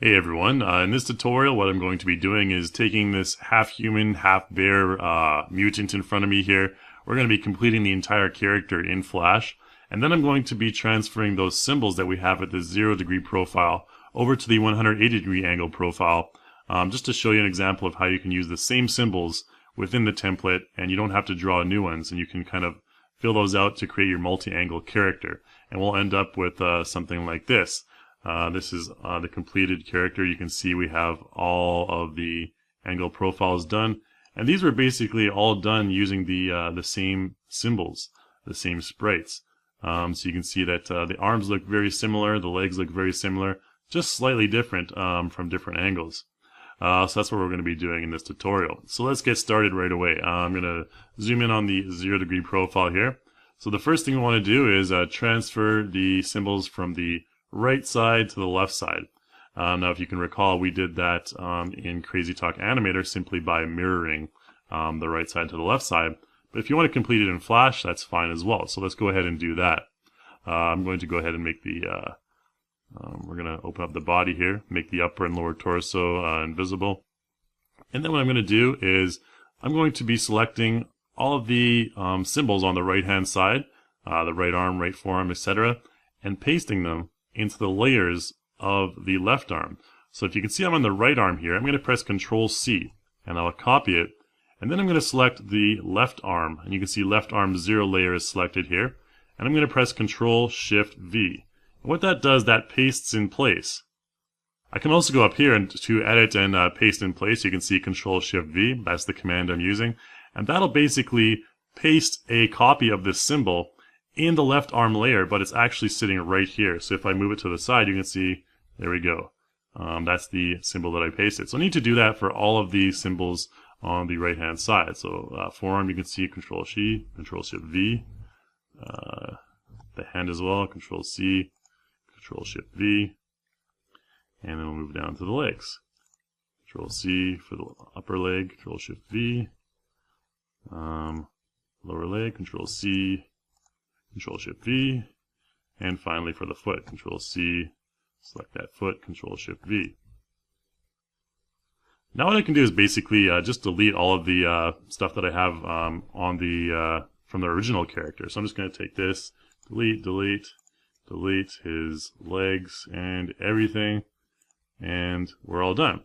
Hey everyone, in this tutorial what I'm going to be doing is taking this half human, half bear mutant in front of me here. We're going to be completing the entire character in Flash, and then I'm going to be transferring those symbols that we have at the 0 degree profile over to the 180 degree angle profile, just to show you an example of how you can use the same symbols within the template and you don't have to draw new ones, and you can kind of fill those out to create your multi-angle character. And we'll end up with something like this. This is the completed character. You can see we have all of the angle profiles done, and these were basically all done using the same symbols, the same sprites. So you can see that the arms look very similar, the legs look very similar, just slightly different from different angles. So that's what we're going to be doing in this tutorial. So let's get started right away. I'm going to zoom in on the 0 degree profile here. So the first thing we want to do is transfer the symbols from the right side to the left side. Now if you can recall, we did that in Crazy Talk Animator simply by mirroring the right side to the left side. But if you want to complete it in Flash, that's fine as well. So let's go ahead and do that. I'm going to go ahead and make the we're going to open up the body here, make the upper and lower torso invisible. And then what I'm going to do is I'm going to be selecting all of the symbols on the right hand side, the right arm, right forearm, etc., and pasting them into the layers of the left arm. So if you can see I'm on the right arm here, I'm going to press Control C and I'll copy it, and then I'm going to select the left arm, and you can see left arm 0 layer is selected here, and I'm going to press Control Shift V. And what that does, that pastes in place. I can also go up here and to edit and paste in place. You can see Control Shift V, that's the command I'm using, and that'll basically paste a copy of this symbol in the left arm layer, but it's actually sitting right here. So if I move it to the side, you can see, there we go. That's the symbol that I pasted. So I need to do that for all of the symbols on the right hand side. So forearm, you can see Control Shift V. The hand as well, Control C, Control Shift V. And then we'll move down to the legs. Control C for the upper leg, Control Shift V. Lower leg, Control C, Control Shift V, and finally for the foot, Control C, select that foot, Control Shift V. Now what I can do is basically just delete all of the stuff that I have on the from the original character. So I'm just going to take this, delete his legs and everything, and we're all done.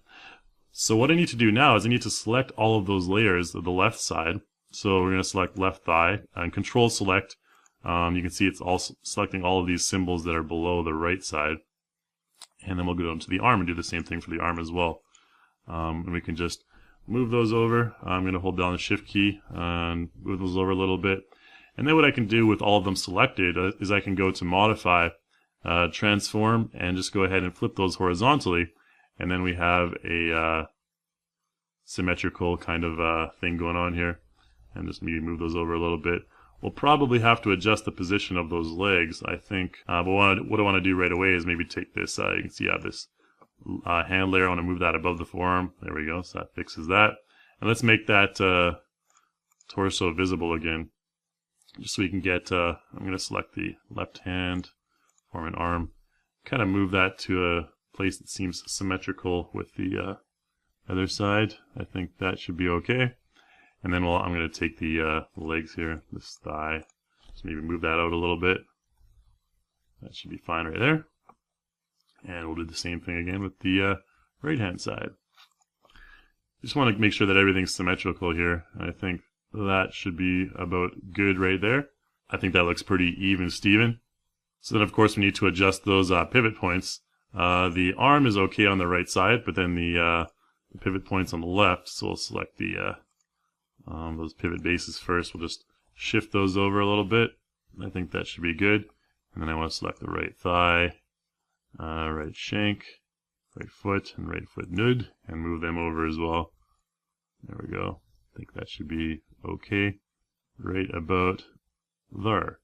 So what I need to do now is I need to select all of those layers of the left side. So we're going to select left thigh and Control Select. You can see it's also selecting all of these symbols that are below the right side, and then we'll go down to the arm and do the same thing for the arm as well. And we can just move those over. I'm going to hold down the Shift key and move those over a little bit, and then what I can do with all of them selected is I can go to Modify, Transform, and just go ahead and flip those horizontally, and then we have a symmetrical kind of thing going on here, and just maybe move those over a little bit. We'll probably have to adjust the position of those legs, I think. But what I want to do right away is maybe take this, you can see I have this hand layer. I want to move that above the forearm. There we go, so that fixes that. And let's make that torso visible again, just so we can get, I'm going to select the left hand, form an arm, kind of move that to a place that seems symmetrical with the other side. I think that should be okay. And then I'm going to take the legs here, this thigh, just maybe move that out a little bit. That should be fine right there. And we'll do the same thing again with the right hand side. Just want to make sure that everything's symmetrical here. I think that should be about good right there. I think that looks pretty even Steven. So then of course we need to adjust those pivot points. The arm is okay on the right side, but then the pivot points on the left, so we'll select the those pivot bases first. We'll just shift those over a little bit. I think that should be good. And then I want to select the right thigh, right shank, right foot, and right foot nud, and move them over as well. There we go. I think that should be okay. Right about there.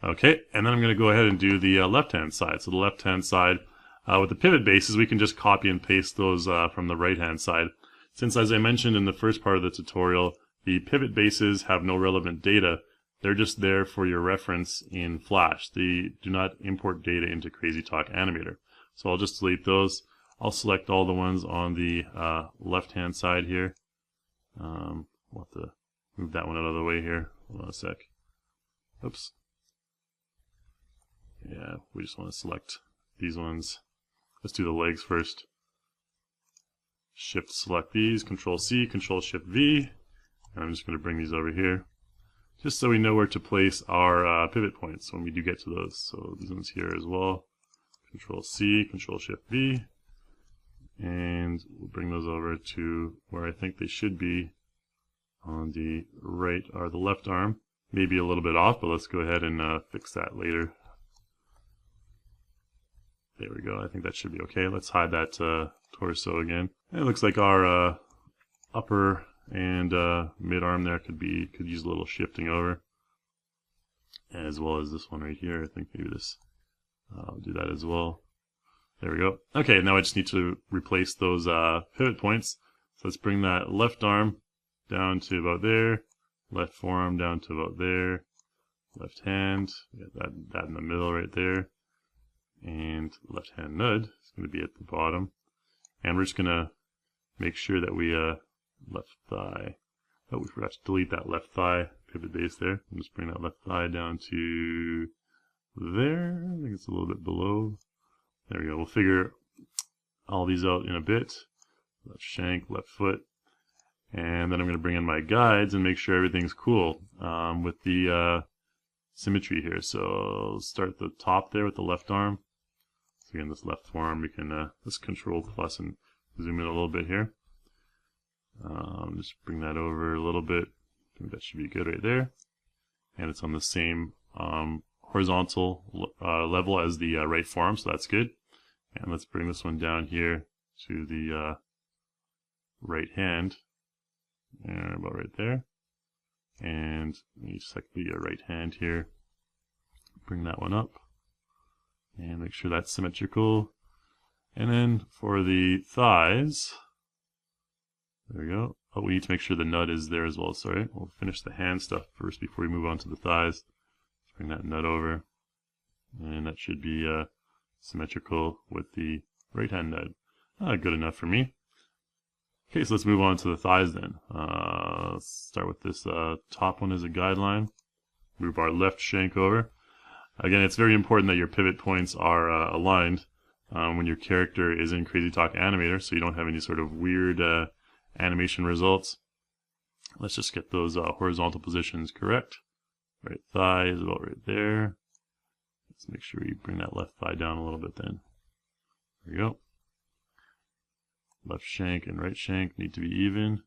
Okay, and then I'm going to go ahead and do the left-hand side. So the left-hand side, with the pivot bases, we can just copy and paste those from the right-hand side. Since, as I mentioned in the first part of the tutorial, the pivot bases have no relevant data, they're just there for your reference in Flash. They do not import data into Crazy Talk Animator. So I'll just delete those. I'll select all the ones on the left-hand side here. We'll have to move that one out of the way here. Hold on a sec. Oops. Yeah, we just want to select these ones. Let's do the legs first. Shift select these, Control C, Control Shift V, and I'm just going to bring these over here, just so we know where to place our pivot points when we do get to those. So these ones here as well. Control C, Control Shift V, and we'll bring those over to where I think they should be on the right or the left arm. Maybe a little bit off, but let's go ahead and fix that later. There we go. I think that should be okay. Let's hide that torso again. And it looks like our upper and mid arm there could use a little shifting over, as well as this one right here. I think maybe this. I'll do that as well. There we go. Okay, now I just need to replace those pivot points. So let's bring that left arm down to about there, left forearm down to about there, left hand, get that in the middle right there, and left hand nud is going to be at the bottom. And we're just going to make sure that we left thigh. Oh, we forgot to delete that left thigh pivot base there. I'll just bring that left thigh down to there. I think it's a little bit below. There we go. We'll figure all these out in a bit. Left shank, left foot. And then I'm going to bring in my guides and make sure everything's cool with the symmetry here. So I'll start at the top there with the left arm. So again, this left forearm, we can let's Control plus and zoom in a little bit here. Just bring that over a little bit. I think that should be good right there. And it's on the same horizontal level as the right forearm, so that's good. And let's bring this one down here to the right hand, about right there. And let me select the right hand here. Bring that one up, and make sure that's symmetrical. And then for the thighs, there we go. Oh, we need to make sure the nut is there as well. Sorry, we'll finish the hand stuff first before we move on to the thighs. Let's bring that nut over, and that should be symmetrical with the right hand nut. Good enough for me. Okay, so let's move on to the thighs then. Let's start with this top one as a guideline. Move our left shank over. Again, it's very important that your pivot points are aligned when your character is in Crazy Talk Animator, so you don't have any sort of weird animation results. Let's just get those horizontal positions correct. Right thigh is about right there. Let's make sure we bring that left thigh down a little bit then. There we go. Left shank and right shank need to be even.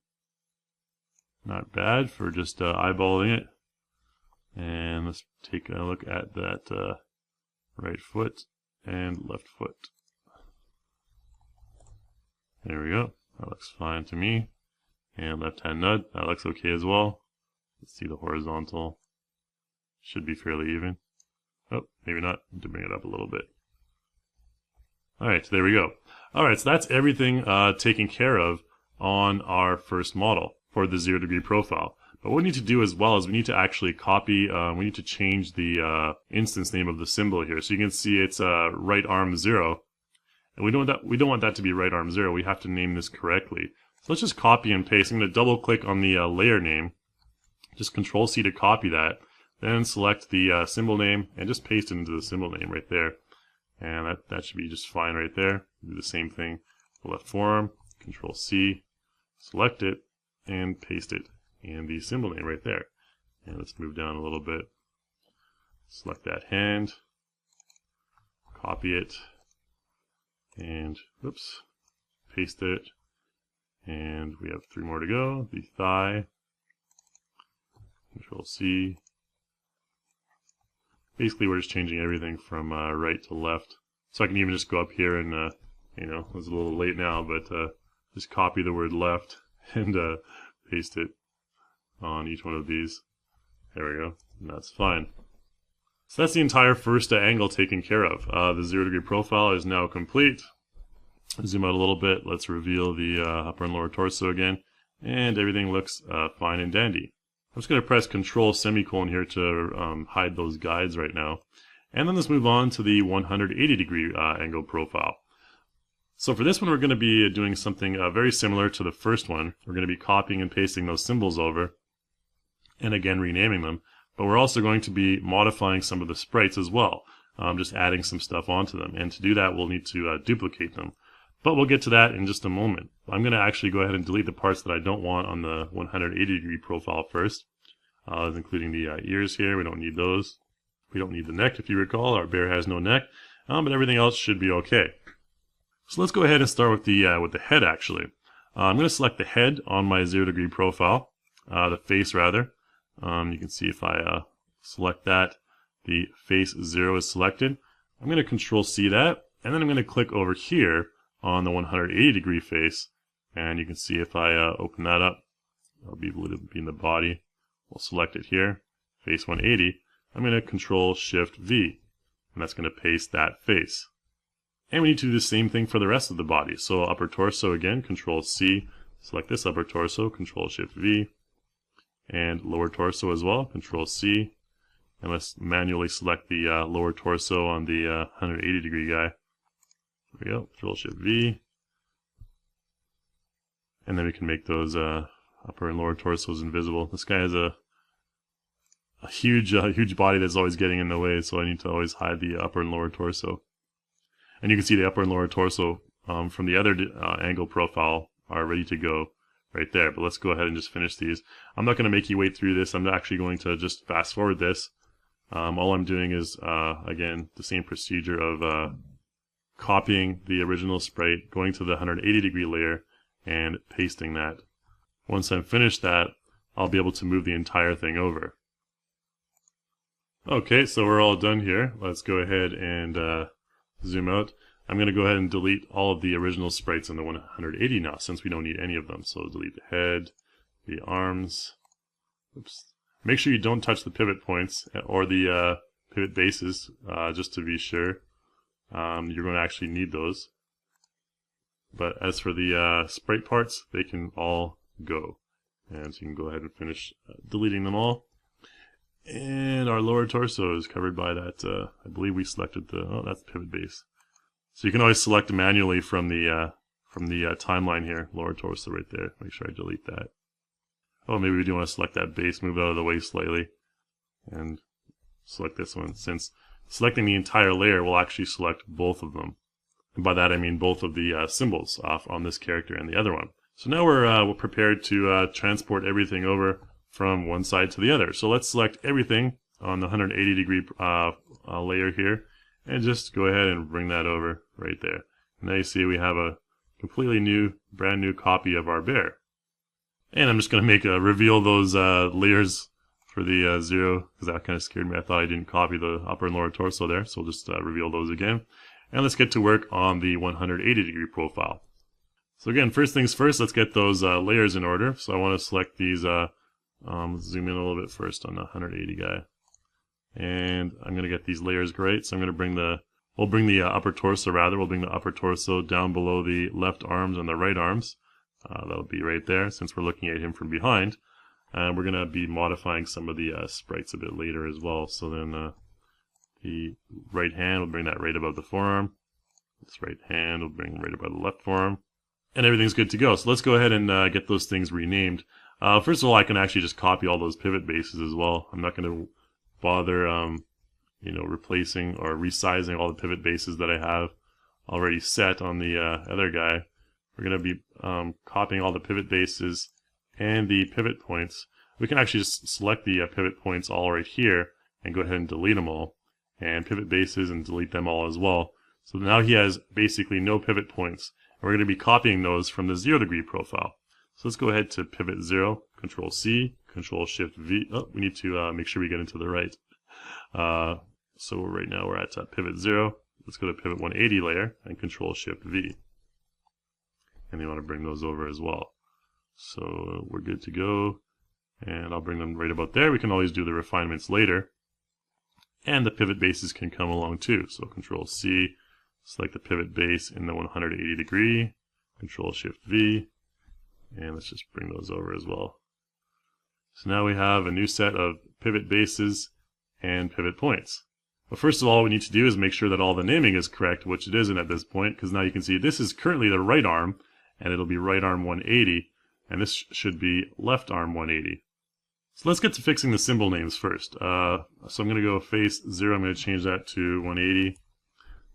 Not bad for just eyeballing it. And let's take a look at that right foot and left foot. There we go. That looks fine to me. And left hand nut, that looks okay as well. Let's see the horizontal. Should be fairly even. Oh, maybe not. Need to bring it up a little bit. Alright, there we go. Alright, so that's everything taken care of on our first model for the 0 degree profile. But what we need to do as well is we need to actually copy, we need to change the instance name of the symbol here. So you can see it's right arm 0. And we don't want that to be right arm 0. We have to name this correctly. So let's just copy and paste. I'm going to double click on the layer name. Just Control C to copy that. Then select the symbol name and just paste it into the symbol name right there. And that should be just fine right there. Do the same thing. The left forearm, Control C, select it, and paste it in the symbol name right there. And let's move down a little bit. Select that hand, copy it, and oops, paste it. And we have 3 more to go. The thigh, Control C. Basically, we're just changing everything from right to left. So I can even just go up here and, you know, it's a little late now, but just copy the word left and paste it on each one of these. There we go. And that's fine. So that's the entire first angle taken care of. The 0 degree profile is now complete. Zoom out a little bit. Let's reveal the upper and lower torso again. And everything looks fine and dandy. I'm just going to press Control semicolon here to hide those guides right now. And then let's move on to the 180 degree angle profile. So for this one, we're going to be doing something very similar to the first one. We're going to be copying and pasting those symbols over, and again renaming them. But we're also going to be modifying some of the sprites as well, just adding some stuff onto them. And to do that, we'll need to duplicate them. But we'll get to that in just a moment. I'm going to actually go ahead and delete the parts that I don't want on the 180-degree profile first, including the ears here. We don't need those. We don't need the neck, if you recall. Our bear has no neck, but everything else should be okay. So let's go ahead and start with the head, actually. I'm going to select the head on my 0-degree profile, the face rather. You can see if I select that, the face 0 is selected. I'm going to Control-C that, and then I'm going to click over here on the 180-degree face, and you can see if I open that up, I'll be able to be in the body. We'll select it here, face 180. I'm going to Control-Shift-V, and that's going to paste that face. And we need to do the same thing for the rest of the body. So upper torso again, Control-C, select this upper torso, Control-Shift-V, and lower torso as well, Control-C, and let's manually select the lower torso on the 180-degree guy. There we go, Control-Shift-V. And then we can make those upper and lower torsos invisible. This guy has a huge body that's always getting in the way, so I need to always hide the upper and lower torso. And you can see the upper and lower torso from the other angle profile are ready to go right there. But let's go ahead and just finish these. I'm not going to make you wait through this. I'm actually going to just fast forward this. All I'm doing is, again, the same procedure of copying the original sprite, going to the 180-degree layer, and pasting that. Once I'm finished that, I'll be able to move the entire thing over. Okay, so we're all done here. Let's go ahead and zoom out. I'm going to go ahead and delete all of the original sprites in the 180 now, since we don't need any of them. So delete the head, the arms. Oops. Make sure you don't touch the pivot points or the pivot bases, just to be sure. You're going to actually need those. But as for the sprite parts, they can all go. And so you can go ahead and finish deleting them all. And our lower torso is covered by that, I believe we selected that's the pivot base. So you can always select manually from the timeline here, lower torso right there. Make sure I delete that. Oh, maybe we do want to select that base, move it out of the way slightly, and select this one, since selecting the entire layer will actually select both of them. And by that I mean both of the symbols on this character and the other one. So now we're prepared to transport everything over from one side to the other. So let's select everything on the 180-degree layer here, and just go ahead and bring that over right there. And now you see we have a completely new, brand new copy of our bear. And I'm just going to make reveal those layers for the 0, because that kind of scared me. I thought I didn't copy the upper and lower torso there, so we'll just reveal those again. And let's get to work on the 180-degree profile. So again, first things first, let's get those layers in order. So I want to select these, let's zoom in a little bit first on the 180 guy. And I'm going to get these layers great, so I'm going to we'll bring the upper torso rather, we'll bring the upper torso down below the left arms and the right arms. That'll be right there, since we're looking at him from behind. And we're going to be modifying some of the sprites a bit later as well. So then the right hand will bring that right above the forearm. This right hand will bring right above the left forearm. And everything's good to go. So let's go ahead and get those things renamed. First of all, I can actually just copy all those pivot bases as well. I'm not going to bother replacing or resizing all the pivot bases that I have already set on the other guy. We're going to be copying all the pivot bases and the pivot points. We can actually just select the pivot points all right here and go ahead and delete them all, and pivot bases and delete them all as well. So now he has basically no pivot points, and we're going to be copying those from the 0-degree profile. So let's go ahead to pivot 0, Control-C, Control-Shift-V. Oh, we need to make sure we get into the right. So right now we're at pivot 0. Let's go to pivot 180 layer and Control-Shift-V. And you want to bring those over as well. So we're good to go. And I'll bring them right about there. We can always do the refinements later. And the pivot bases can come along too. So Control-C, select the pivot base in the 180 degree, Control-Shift-V, and let's just bring those over as well. So now we have a new set of pivot bases and pivot points. But first of all, what we need to do is make sure that all the naming is correct, which it isn't at this point, because now you can see this is currently the right arm, and it'll be right arm 180, and this should be left arm 180. So let's get to fixing the symbol names first. So I'm going to go face 0, I'm going to change that to 180.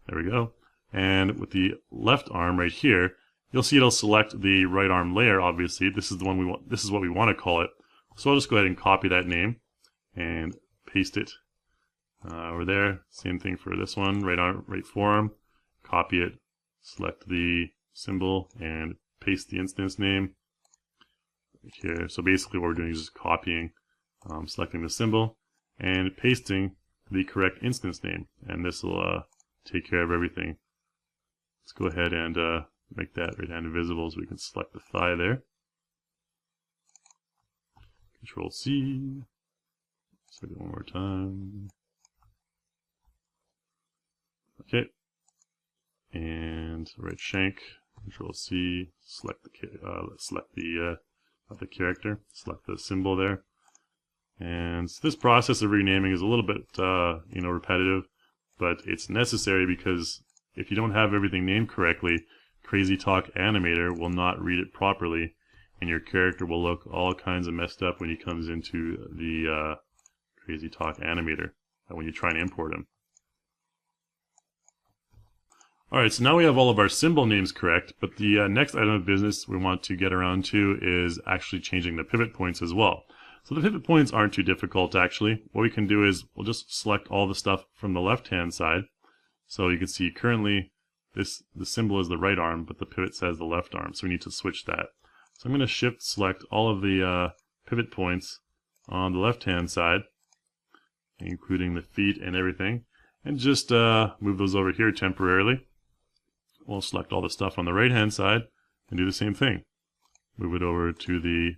There we go. And with the left arm right here, you'll see it'll select the right arm layer, obviously. This is the one we want, this is what we want to call it. So I'll just go ahead and copy that name and paste it over there. Same thing for this one, right arm, right forearm. Copy it, select the symbol, and paste the instance name right here. So basically what we're doing is just copying, selecting the symbol, and pasting the correct instance name. And this will take care of everything. Let's go ahead and make that right hand visible so we can select the thigh there. Control C. Select it one more time. Okay. And right shank. Control C. Select the character. Select the symbol there. And so this process of renaming is a little bit repetitive, but it's necessary because if you don't have everything named correctly, Crazy Talk Animator will not read it properly, and your character will look all kinds of messed up when he comes into the Crazy Talk Animator when you try and import him. Alright, so now we have all of our symbol names correct, but the next item of business we want to get around to is actually changing the pivot points as well. So the pivot points aren't too difficult actually. What we can do is we'll just select all the stuff from the left hand side. So you can see currently the symbol is the right arm, but the pivot says the left arm, so we need to switch that. So I'm going to shift select all of the pivot points on the left hand side, including the feet and everything, and just move those over here temporarily. We'll select all the stuff on the right hand side and do the same thing. Move it over to the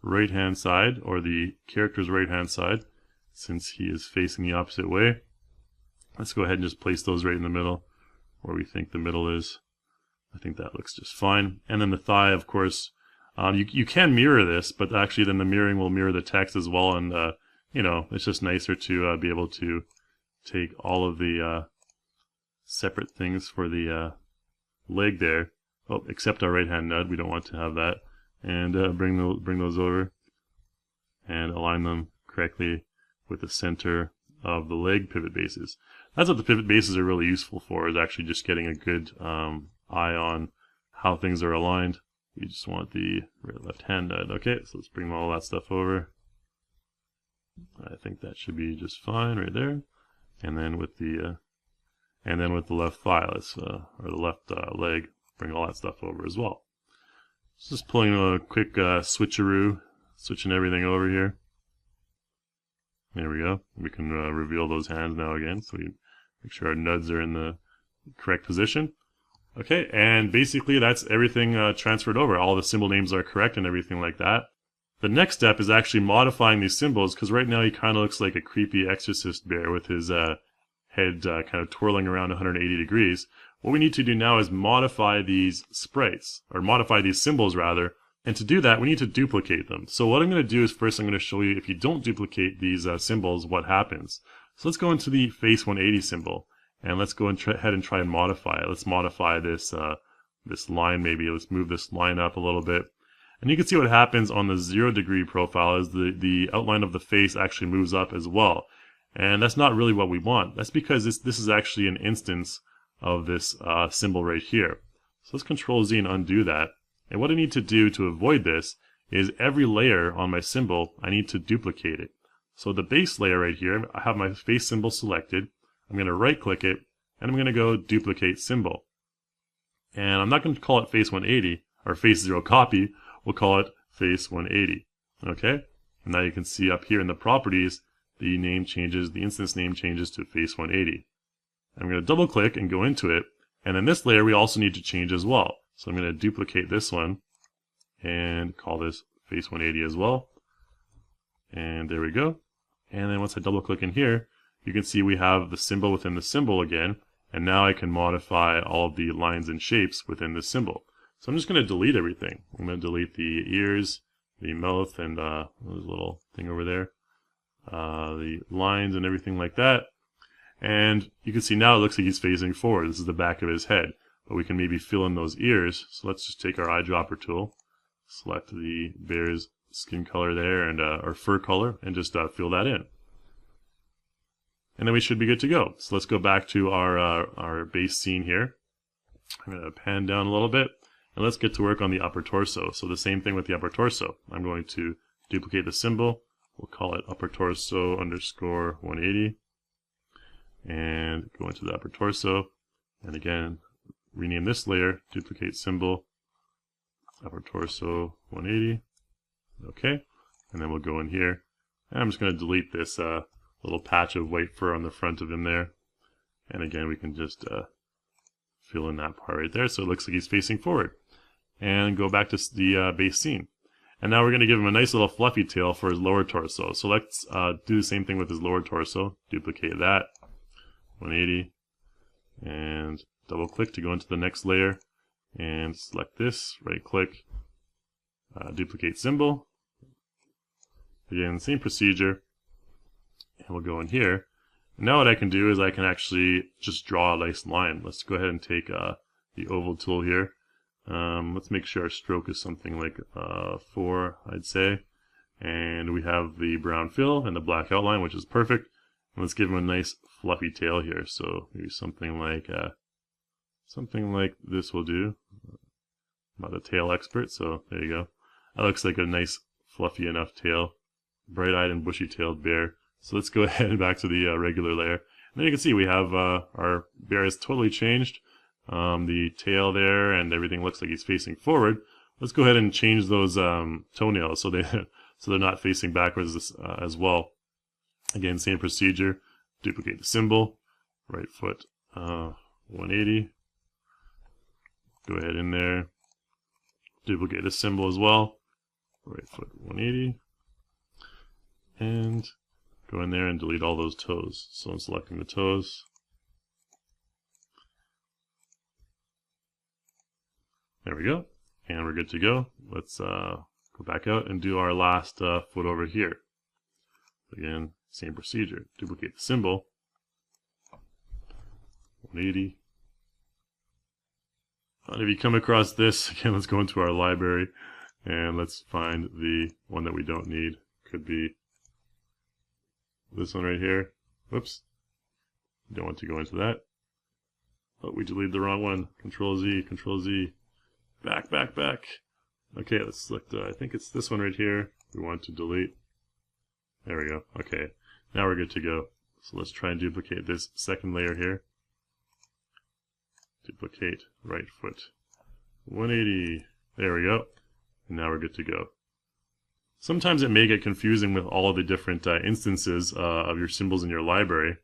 right hand side, or the character's right hand side, since he is facing the opposite way. Let's go ahead and just place those right in the middle, where we think the middle is. I think that looks just fine. And then the thigh, of course, you can mirror this, but actually then the mirroring will mirror the text as well, and it's just nicer to be able to take all of the separate things for the leg there, except our right hand nut. We don't want to have that, and bring those over and align them correctly with the center of the leg pivot bases. That's what the pivot bases are really useful for, is actually just getting a good eye on how things are aligned. We just want the right left hand nut. Okay, so let's bring all that stuff over. I think that should be just fine right there. And then with the left thigh, or the left leg, bring all that stuff over as well. Just pulling a quick switcheroo, switching everything over here. There we go. We can reveal those hands now again, so we make sure our nuds are in the correct position. Okay, and basically that's everything transferred over. All the symbol names are correct and everything like that. The next step is actually modifying these symbols, because right now he kind of looks like a creepy exorcist bear with his head kind of twirling around 180 degrees. What we need to do now is modify these sprites, or modify these symbols rather, and to do that we need to duplicate them. So what I'm going to do is first I'm going to show you if you don't duplicate these symbols, what happens. So let's go into the face 180 symbol, and let's go ahead and try and modify it. Let's modify this this line maybe. Let's move this line up a little bit. And you can see what happens on the 0 degree profile is the outline of the face actually moves up as well. And that's not really what we want. That's because this is actually an instance of this symbol right here. So let's Control Z and undo that. And what I need to do to avoid this is every layer on my symbol, I need to duplicate it. So the base layer right here, I have my face symbol selected. I'm going to right click it, and I'm going to go duplicate symbol. And I'm not going to call it face 180 or face 0 copy. We'll call it face 180. Okay? And now you can see up here in the properties, the name changes, the instance name changes to face 180. I'm going to double click and go into it, and then this layer we also need to change as well. So I'm going to duplicate this one and call this face 180 as well. And there we go. And then once I double click in here, you can see we have the symbol within the symbol again, and now I can modify all of the lines and shapes within this symbol. So I'm just going to delete everything. I'm going to delete the ears, the mouth, and there's a little thing over there, the lines and everything like that. And you can see now it looks like he's facing forward. This is the back of his head. But we can maybe fill in those ears. So let's just take our eyedropper tool, select the bear's skin color there and or fur color, and just fill that in. And then we should be good to go. So let's go back to our base scene here. I'm going to pan down a little bit, and let's get to work on the upper torso. So the same thing with the upper torso. I'm going to duplicate the symbol. We'll call it upper torso underscore 180. And go into the upper torso. And again, rename this layer, duplicate symbol, upper torso 180. Okay. And then we'll go in here. And I'm just going to delete this little patch of white fur on the front of him there. And again, we can just fill in that part right there so it looks like he's facing forward. And go back to the base scene. And now we're going to give him a nice little fluffy tail for his lower torso. So let's do the same thing with his lower torso. Duplicate that, 180, and double click to go into the next layer. And select this, right click, duplicate symbol. Again, same procedure. And we'll go in here. Now what I can do is I can actually just draw a nice line. Let's go ahead and take the oval tool here. Let's make sure our stroke is something like 4, I'd say. And we have the brown fill and the black outline, which is perfect. And let's give him a nice fluffy tail here. So maybe something like this will do. I'm not a tail expert, so there you go. That looks like a nice fluffy enough tail. Bright-eyed and bushy-tailed bear. So let's go ahead and back to the regular layer. And then you can see we have our bear is totally changed. The tail there and everything looks like he's facing forward. Let's go ahead and change those toenails so they're not facing backwards as well. Again, same procedure. Duplicate the symbol. Right foot 180. Go ahead in there. Duplicate the symbol as well. Right foot 180. And go in there and delete all those toes. So I'm selecting the toes. There we go. And we're good to go. Let's go back out and do our last foot over here. Again, same procedure. Duplicate the symbol. 180. And if you come across this, again, let's go into our library and let's find the one that we don't need. Could be this one right here. Whoops. Don't want to go into that. Oh, we deleted the wrong one. Control Z, Control Z. Back. Okay, let's select, I think it's this one right here. We want to delete. There we go. Okay, now we're good to go. So let's try and duplicate this second layer here. Duplicate right foot 180. There we go. And now we're good to go. Sometimes it may get confusing with all of the different instances of your symbols in your library.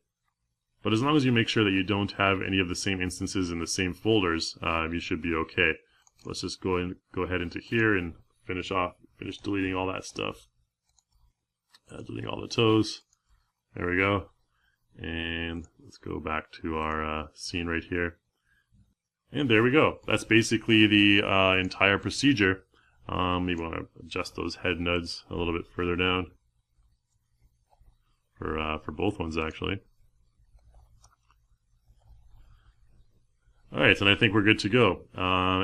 But as long as you make sure that you don't have any of the same instances in the same folders, you should be okay. Let's just go ahead into here and finish deleting all that stuff. Deleting all the toes. There we go. And let's go back to our scene right here. And there we go. That's basically the entire procedure. Maybe want to adjust those head nuds a little bit further down for both ones actually. Alright, and I think we're good to go.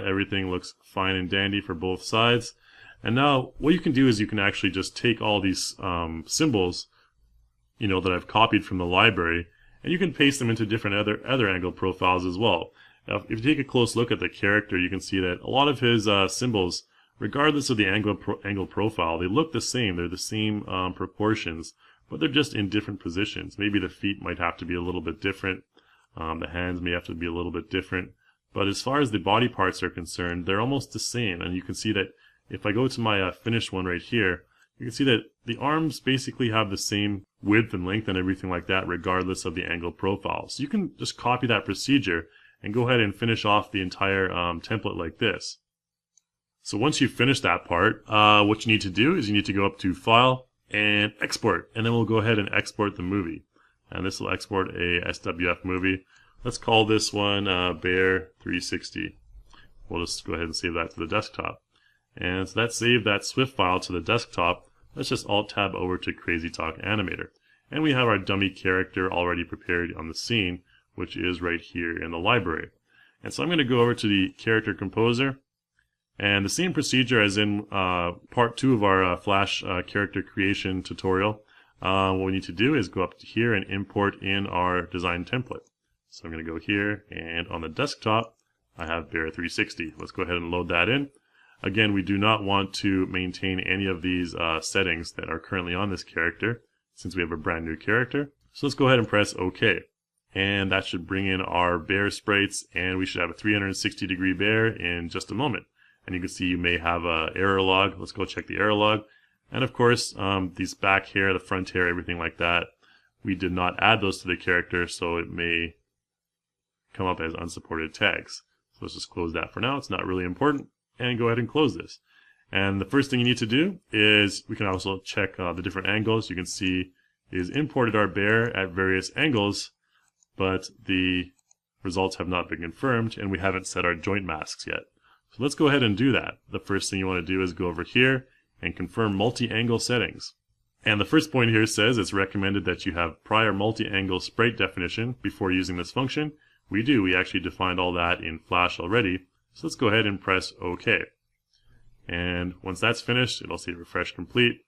Everything looks fine and dandy for both sides. And now what you can do is you can actually just take all these symbols, that I've copied from the library, and you can paste them into different other angle profiles as well. Now, if you take a close look at the character, you can see that a lot of his symbols, regardless of the angle profile, they look the same. They're the same proportions, but they're just in different positions. Maybe the feet might have to be a little bit different. The hands may have to be a little bit different. But as far as the body parts are concerned, they're almost the same. And you can see that if I go to my finished one right here, you can see that the arms basically have the same width and length and everything like that, regardless of the angle profile. So you can just copy that procedure and go ahead and finish off the entire template like this. So once you've finished that part, what you need to do is you need to go up to File and Export, and then we'll go ahead and export the movie. And this will export a SWF movie. Let's call this one Bear 360. We'll just go ahead and save that to the desktop. And so that saved that SWF file to the desktop. Let's just Alt-Tab over to Crazy Talk Animator. And we have our dummy character already prepared on the scene, which is right here in the library. And so I'm going to go over to the character composer, and the same procedure as in part 2 of our Flash character creation tutorial. What we need to do is go up to here and import in our design template. So I'm going to go here, and on the desktop I have Bear 360. Let's go ahead and load that in. Again, we do not want to maintain any of these settings that are currently on this character, since we have a brand new character. So let's go ahead and press OK. And that should bring in our bear sprites, and we should have a 360-degree bear in just a moment. And you can see you may have an error log. Let's go check the error log. And of course, these back hair, the front hair, everything like that, we did not add those to the character, so it may come up as unsupported tags. So let's just close that for now. It's not really important. And go ahead and close this. And the first thing you need to do is we can also check the different angles. You can see is imported our bear at various angles, but the results have not been confirmed, and we haven't set our joint masks yet. So let's go ahead and do that. The first thing you want to do is go over here and confirm multi-angle settings. And the first point here says it's recommended that you have prior multi-angle sprite definition before using this function. We do. We actually defined all that in Flash already. So let's go ahead and press OK. And once that's finished, it'll say refresh complete.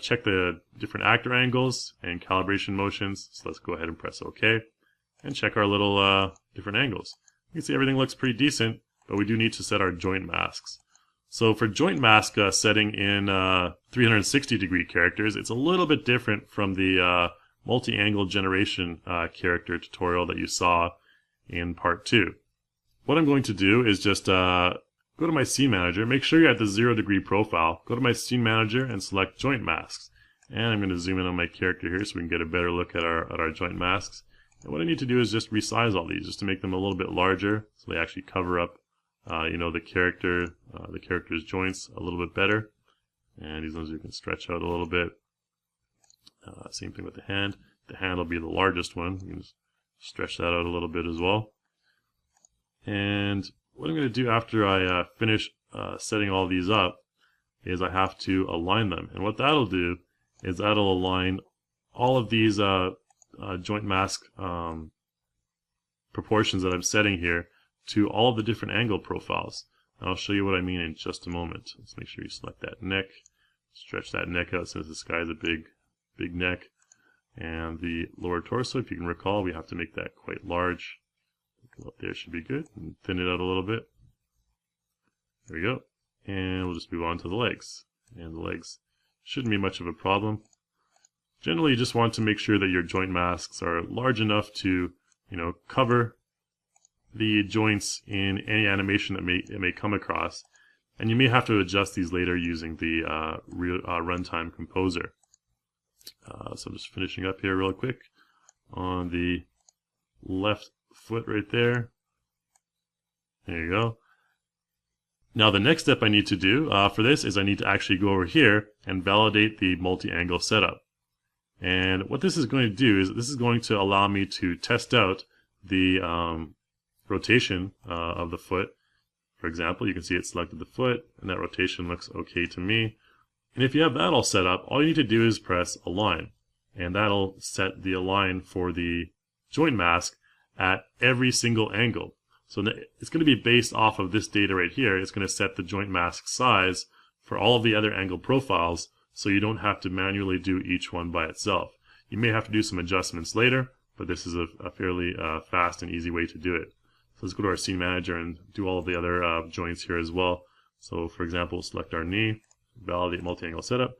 Check the different actor angles and calibration motions. So let's go ahead and press OK. And check our little different angles. You can see everything looks pretty decent, but we do need to set our joint masks. So for joint mask setting in 360-degree characters, it's a little bit different from the multi-angle generation character tutorial that you saw in part 2. What I'm going to do is just go to my scene manager, make sure you're at the 0-degree profile, go to my scene manager and select joint masks. And I'm going to zoom in on my character here so we can get a better look at our joint masks. And what I need to do is just resize all these just to make them a little bit larger so they actually cover up the character's joints a little bit better. And these ones you can stretch out a little bit. Same thing with the hand. The hand will be the largest one. You can just stretch that out a little bit as well. And what I'm going to do after I finish setting all these up is I have to align them. And what that'll do is that'll align all of these joint mask proportions that I'm setting here to all of the different angle profiles. And I'll show you what I mean in just a moment. Let's make sure you select that neck, stretch that neck out since this guy has a big neck. And the lower torso, if you can recall, we have to make that quite large. Up there should be good, and thin it out a little bit. There we go. And we'll just move on to the legs. And the legs shouldn't be much of a problem. Generally, you just want to make sure that your joint masks are large enough to, cover the joints in any animation that it may come across. And you may have to adjust these later using the Runtime Composer. So I'm just finishing up here real quick on the left foot right there. There you go. Now the next step I need to do for this is I need to actually go over here and validate the multi-angle setup. And what this is going to do is this is going to allow me to test out the rotation of the foot. For example, you can see it selected the foot, and that rotation looks okay to me. And if you have that all set up, all you need to do is press Align. And that'll set the align for the joint mask at every single angle. So it's going to be based off of this data right here. It's going to set the joint mask size for all of the other angle profiles, so you don't have to manually do each one by itself. You may have to do some adjustments later, but this is a fairly fast and easy way to do it. So let's go to our scene manager and do all of the other joints here as well. So for example, select our knee, validate multi-angle setup.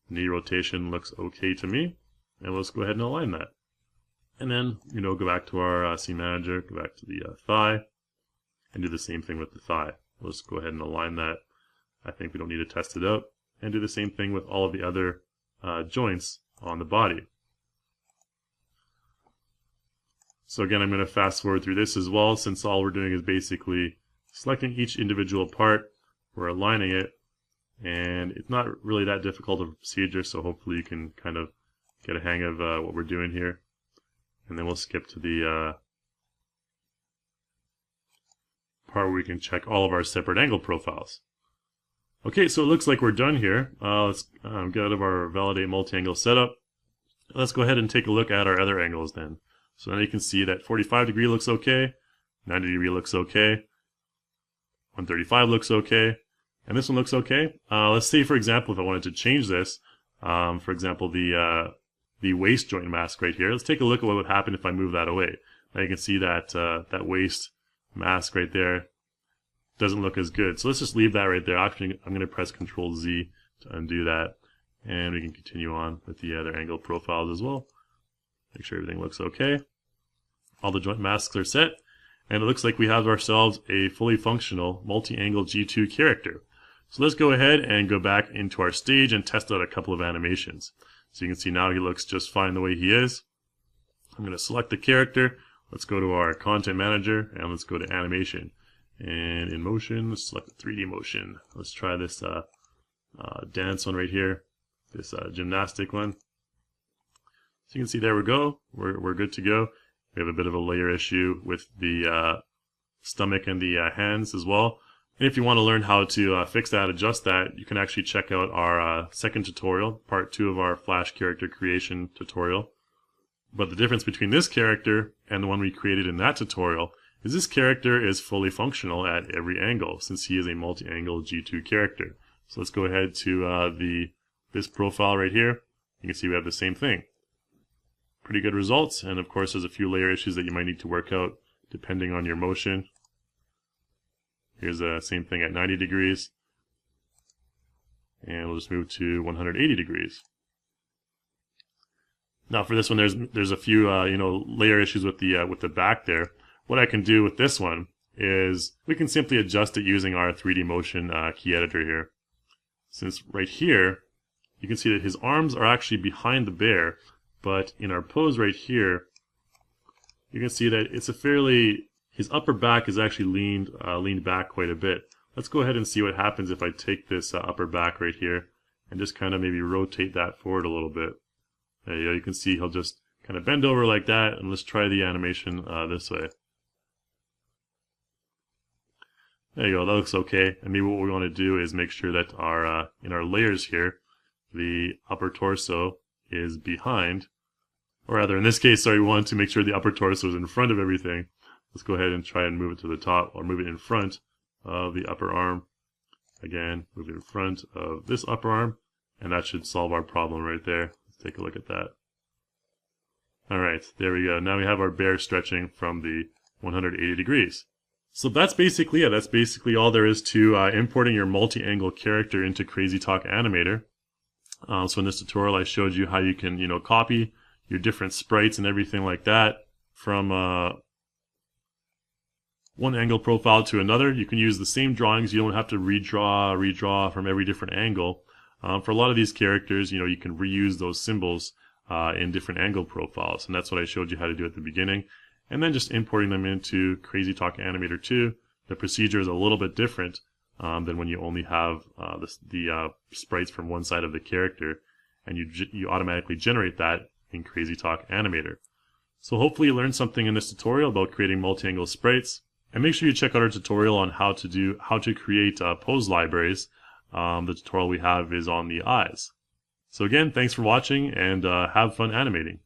Knee rotation looks okay to me, and let's go ahead and align that. And then, go back to our scene manager, go back to the thigh, and do the same thing with the thigh. Let's go ahead and align that. I think we don't need to test it out. And do the same thing with all of the other joints on the body. So again, I'm going to fast forward through this as well, since all we're doing is basically selecting each individual part, we're aligning it, and it's not really that difficult of a procedure, so hopefully you can kind of get a hang of what we're doing here. And then we'll skip to the part where we can check all of our separate angle profiles. Okay, so it looks like we're done here. Let's get out of our Validate Multi-Angle Setup. Let's go ahead and take a look at our other angles then. So now you can see that 45 degree looks okay, 90 degree looks okay, 135 looks okay, and this one looks okay. Let's say, for example, if I wanted to change this, for example, the waist joint mask right here. Let's take a look at what would happen if I move that away. Now you can see that that waist mask right there doesn't look as good. So let's just leave that right there. Actually, I'm going to press Control Z to undo that, and we can continue on with the other angle profiles as well. Make sure everything looks okay. All the joint masks are set, and it looks like we have ourselves a fully functional multi-angle G2 character. So let's go ahead and go back into our stage and test out a couple of animations. So you can see now he looks just fine the way he is. I'm going to select the character. Let's go to our content manager and let's go to animation. And in motion, let's select the 3D motion. Let's try this dance one right here, this gymnastic one. So you can see there we go. We're good to go. We have a bit of a layer issue with the stomach and the hands as well. And if you want to learn how to fix that, adjust that, you can actually check out our second tutorial, part 2 of our Flash character creation tutorial. But the difference between this character and the one we created in that tutorial is this character is fully functional at every angle, since he is a multi-angle G2 character. So let's go ahead to this profile right here. You can see we have the same thing. Pretty good results, and of course there's a few layer issues that you might need to work out depending on your motion. Here's the same thing at 90 degrees. And we'll just move to 180 degrees. Now for this one, there's a few layer issues with the back there. What I can do with this one is we can simply adjust it using our 3D motion key editor here. Since right here, you can see that his arms are actually behind the bear, but in our pose right here, you can see that it's his upper back is actually leaned back quite a bit. Let's go ahead and see what happens if I take this upper back right here and just kind of maybe rotate that forward a little bit. There you go. You can see he'll just kind of bend over like that, and let's try the animation this way. There you go. That looks okay. And maybe what we want to do is make sure that our in our layers here, the upper torso is behind, or rather in this case, sorry, we want to make sure the upper torso is in front of everything. Let's go ahead and try and move it to the top, or move it in front of the upper arm. Again, move it in front of this upper arm, and that should solve our problem right there. Let's take a look at that. Alright, there we go. Now we have our bear stretching from the 180 degrees. So that's basically it. That's basically all there is to importing your multi-angle character into CrazyTalk Animator. So in this tutorial I showed you how you can, copy your different sprites and everything like that from one angle profile to another. You can use the same drawings. You don't have to redraw from every different angle. For a lot of these characters, you can reuse those symbols in different angle profiles, and that's what I showed you how to do at the beginning. And then just importing them into CrazyTalk Animator 2. The procedure is a little bit different than when you only have the sprites from one side of the character, and you automatically generate that in CrazyTalk Animator. So hopefully you learned something in this tutorial about creating multi-angle sprites. And make sure you check out our tutorial on how to create pose libraries. The tutorial we have is on the eyes. So again, thanks for watching, and have fun animating.